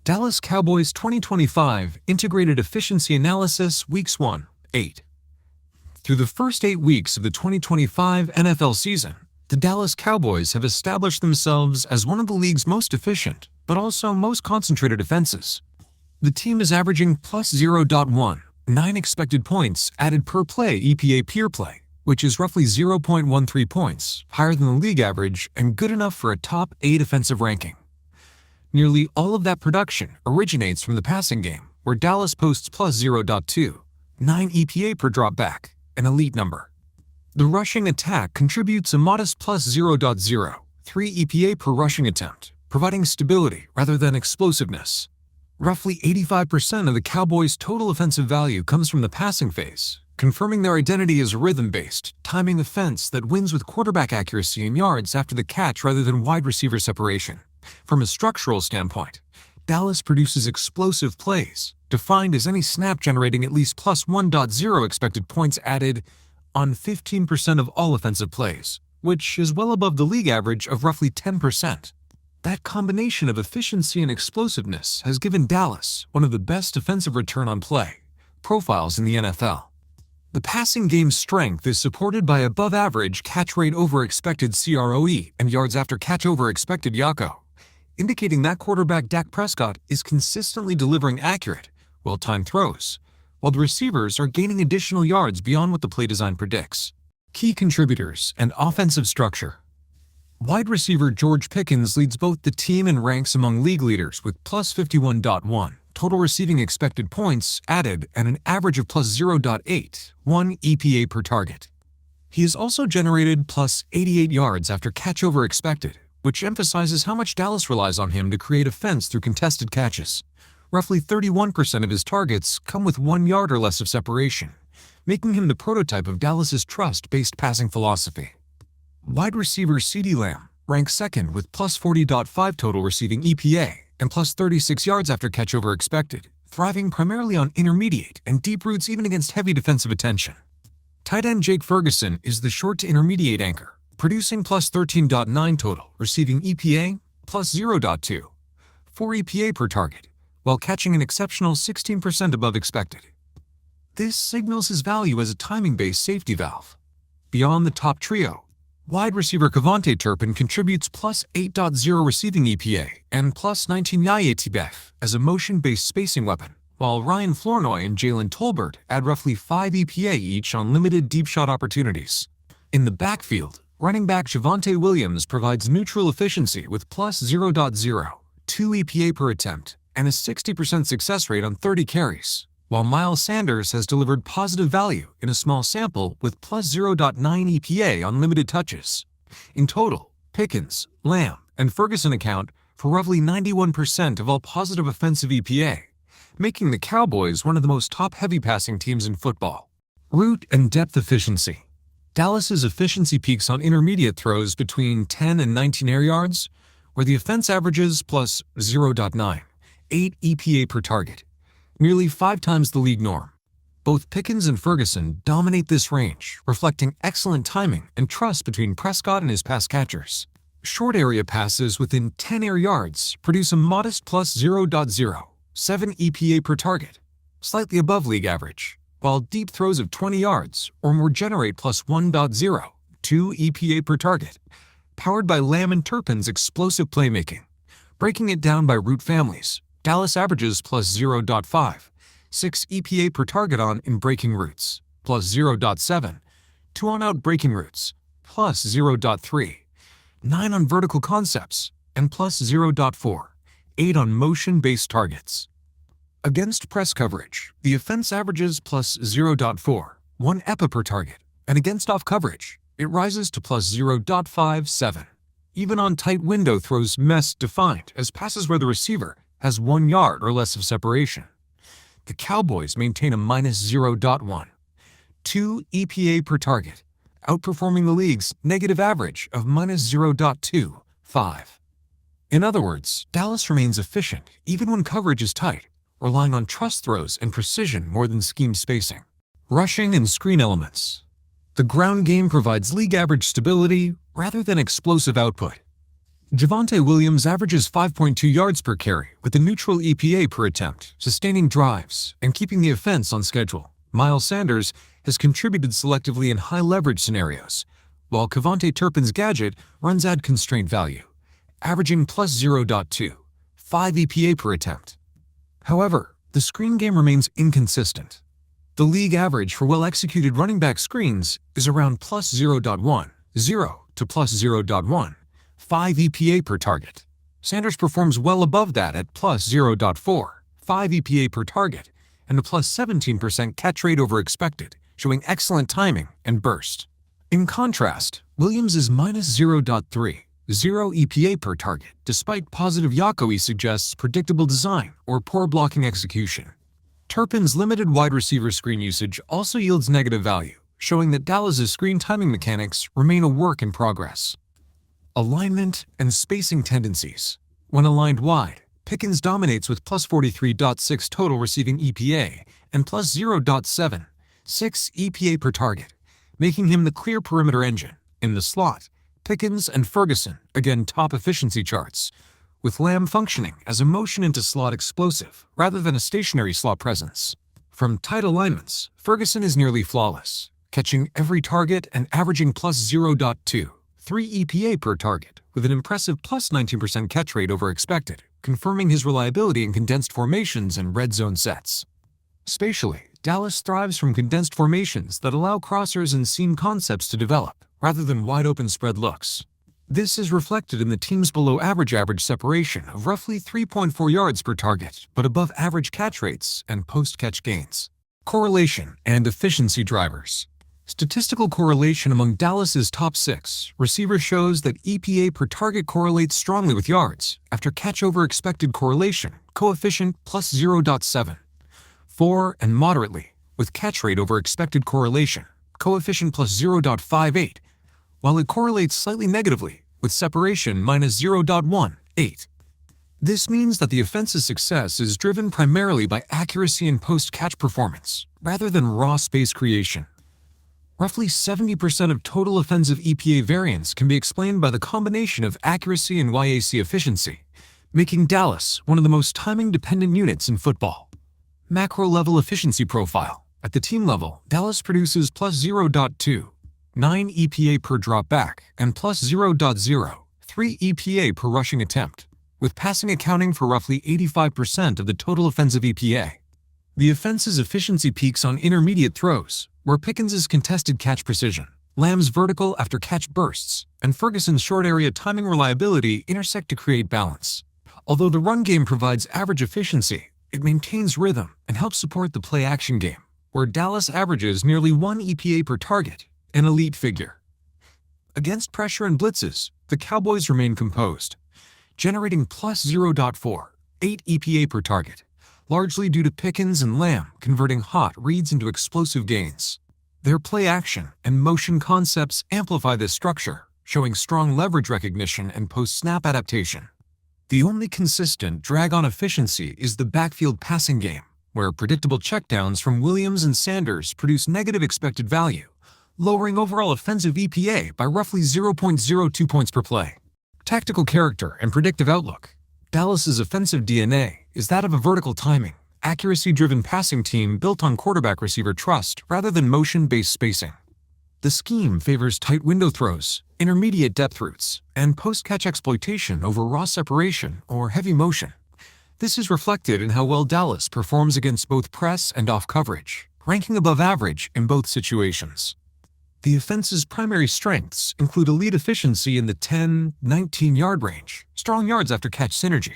Dallas Cowboys 2025 Integrated Efficiency Analysis Weeks 1-8. Through the first 8 weeks of the 2025 NFL season, the Dallas Cowboys have established themselves as one of the league's most efficient, but also most concentrated offenses. The team is averaging plus 0.19 expected points added per play EPA peer play, which is roughly 0.13 points higher than the league average and good enough for a top 8 offensive ranking. Nearly all of that production originates from the passing game, where Dallas posts plus 0.29 EPA per dropback, an elite number. The rushing attack contributes a modest plus 0.03 EPA per rushing attempt, providing stability rather than explosiveness. Roughly 85% of the Cowboys' total offensive value comes from the passing phase, confirming their identity as a rhythm-based, timing offense that wins with quarterback accuracy and yards after the catch rather than wide receiver separation. From a structural standpoint, Dallas produces explosive plays, defined as any snap generating at least plus 1.0 expected points added on 15% of all offensive plays, which is well above the league average of roughly 10%. That combination of efficiency and explosiveness has given Dallas one of the best defensive return on play profiles in the NFL. The passing game's strength is supported by above-average catch rate over expected CROE and yards after catch over expected YACOE, indicating that quarterback Dak Prescott is consistently delivering accurate, well-timed throws, while the receivers are gaining additional yards beyond what the play design predicts. Key contributors and offensive structure. Wide receiver George Pickens leads both the team and ranks among league leaders with plus 51.1 total receiving expected points added and an average of plus 0.81 EPA per target. He has also generated plus 88 yards after catch over expected, which emphasizes how much Dallas relies on him to create offense through contested catches. Roughly 31% of his targets come with 1 yard or less of separation, making him the prototype of Dallas's trust-based passing philosophy. Wide receiver CeeDee Lamb ranks second with plus 40.5 total receiving EPA and plus 36 yards after catch over expected, thriving primarily on intermediate and deep routes even against heavy defensive attention. Tight end Jake Ferguson is the short to intermediate anchor, producing plus 13.9 total receiving EPA, plus 0.2, 4 EPA per target, while catching an exceptional 16% above expected. This signals his value as a timing-based safety valve. Beyond the top trio, wide receiver Kevontae Turpin contributes plus 8.0 receiving EPA and plus 19 YACOE as a motion-based spacing weapon, while Ryan Flournoy and Jalen Tolbert add roughly 5 EPA each on limited deep shot opportunities. In the backfield, running back Javonte Williams provides neutral efficiency with plus 0.02 EPA per attempt and a 60% success rate on 30 carries, while Miles Sanders has delivered positive value in a small sample with plus 0.9 EPA on limited touches. In total, Pickens, Lamb, and Ferguson account for roughly 91% of all positive offensive EPA, making the Cowboys one of the most top-heavy passing teams in football. Route and depth efficiency. Dallas's efficiency peaks on intermediate throws between 10 and 19 air yards, where the offense averages plus 0.98 EPA per target, nearly 5 times the league norm. Both Pickens and Ferguson dominate this range, reflecting excellent timing and trust between Prescott and his pass catchers. Short area passes within 10 air yards produce a modest plus 0.07 EPA per target, slightly above league average, while deep throws of 20 yards or more generate plus 1.02 EPA per target, powered by Lamb and Turpin's explosive playmaking. Breaking it down by route families, Dallas averages plus 0.56 EPA per target on in breaking routes, plus 0.7, 2 on out breaking routes, plus 0.3, 9 on vertical concepts, and plus 0.4, 8 on motion-based targets. Against press coverage, the offense averages plus 0.4, 1 EPA per target, and against off coverage, it rises to plus 0.57. Even on tight window throws mess defined as passes where the receiver has 1 yard or less of separation. The Cowboys maintain a minus 0.12 EPA per target, outperforming the league's negative average of minus 0.25. In other words, Dallas remains efficient even when coverage is tight, relying on trust throws and precision more than scheme spacing. Rushing and screen elements. The ground game provides league average stability rather than explosive output. Javonte Williams averages 5.2 yards per carry with a neutral EPA per attempt, sustaining drives and keeping the offense on schedule. Miles Sanders has contributed selectively in high-leverage scenarios, while Kevontae Turpin's gadget runs at constraint value, averaging plus 0.2, 5 EPA per attempt. However, the screen game remains inconsistent. The league average for well-executed running back screens is around plus 0.1, 0 to plus 0.1, 5 EPA per target. Sanders performs well above that at plus 0.4, 5 EPA per target, and a plus 17% catch rate over expected, showing excellent timing and burst. In contrast, Williams is minus 0.3, 0 EPA per target, despite positive YACOE suggests predictable design or poor blocking execution. Turpin's limited wide receiver screen usage also yields negative value, showing that Dallas's screen timing mechanics remain a work in progress. Alignment and spacing tendencies. When aligned wide, Pickens dominates with plus 43.6 total receiving EPA and plus 0.7, 6 EPA per target, making him the clear perimeter engine. In the slot, Pickens and Ferguson again top efficiency charts, with Lamb functioning as a motion into slot explosive rather than a stationary slot presence. From tight alignments, Ferguson is nearly flawless, catching every target and averaging plus 0.2, 3 EPA per target, with an impressive plus 19% catch rate over expected, confirming his reliability in condensed formations and red zone sets. Spatially, Dallas thrives from condensed formations that allow crossers and seam concepts to develop, rather than wide-open spread looks. This is reflected in the team's below-average separation of roughly 3.4 yards per target, but above-average catch rates and post-catch gains. Correlation and efficiency drivers. Statistical correlation among Dallas's top 6 receivers shows that EPA per target correlates strongly with yards after catch over expected correlation, coefficient plus 0.7. 4 and moderately, with catch rate over expected correlation, coefficient plus 0.58, while it correlates slightly negatively with separation minus 0.18. This means that the offense's success is driven primarily by accuracy and post-catch performance, rather than raw space creation. Roughly 70% of total offensive EPA variance can be explained by the combination of accuracy and YACE efficiency, making Dallas one of the most timing-dependent units in football. Macro-level efficiency profile. At the team level, Dallas produces plus 0.2, 9 EPA per drop back, and plus 0.0, 3 EPA per rushing attempt, with passing accounting for roughly 85% of the total offensive EPA. The offense's efficiency peaks on intermediate throws, where Pickens' contested catch precision, Lamb's vertical after catch bursts, and Ferguson's short area timing reliability intersect to create balance. Although the run game provides average efficiency, it maintains rhythm and helps support the play-action game, where Dallas averages nearly 1 EPA per target, an elite figure. Against pressure and blitzes, the Cowboys remain composed, generating plus 0.4, 8 EPA per target, largely due to Pickens and Lamb converting hot reads into explosive gains. Their play action and motion concepts amplify this structure, showing strong leverage recognition and post-snap adaptation. The only consistent drag-on efficiency is the backfield passing game, where predictable checkdowns from Williams and Sanders produce negative expected value, lowering overall offensive EPA by roughly 0.02 points per play. Tactical character and predictive outlook. Dallas's offensive DNA is that of a vertical timing, accuracy-driven passing team built on quarterback-receiver trust rather than motion-based spacing. The scheme favors tight window throws, intermediate depth routes, and post-catch exploitation over raw separation or heavy motion. This is reflected in how well Dallas performs against both press and off coverage, ranking above average in both situations. The offense's primary strengths include elite efficiency in the 10-19 yard range, strong yards after catch synergy,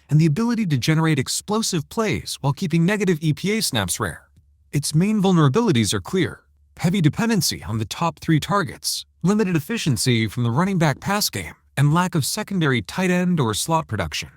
and the ability to generate explosive plays while keeping negative EPA snaps rare. Its main vulnerabilities are clear: heavy dependency on the top 3 targets, limited efficiency from the running back pass game, and lack of secondary tight end or slot production.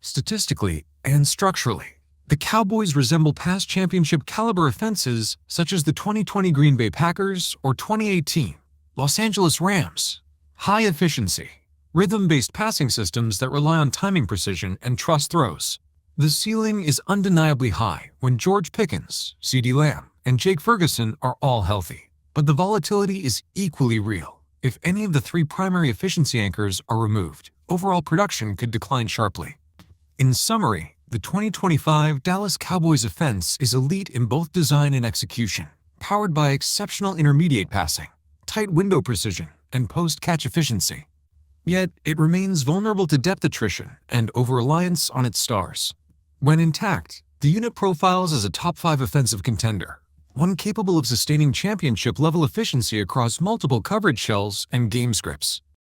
Statistically and structurally, the Cowboys resemble past championship caliber offenses such as the 2020 Green Bay Packers or 2018 Los Angeles Rams. High efficiency, rhythm-based passing systems that rely on timing precision and trust throws. The ceiling is undeniably high when George Pickens, CeeDee Lamb, and Jake Ferguson are all healthy, but the volatility is equally real if any of the 3 primary efficiency anchors are removed, overall production could decline sharply. In summary, the 2025 Dallas Cowboys offense is elite in both design and execution, powered by exceptional intermediate passing, tight window precision, and post-catch efficiency. Yet, it remains vulnerable to depth attrition and over-reliance on its stars. When intact, the unit profiles as a top 5 offensive contender, one capable of sustaining championship-level efficiency across multiple coverage shells and game scripts.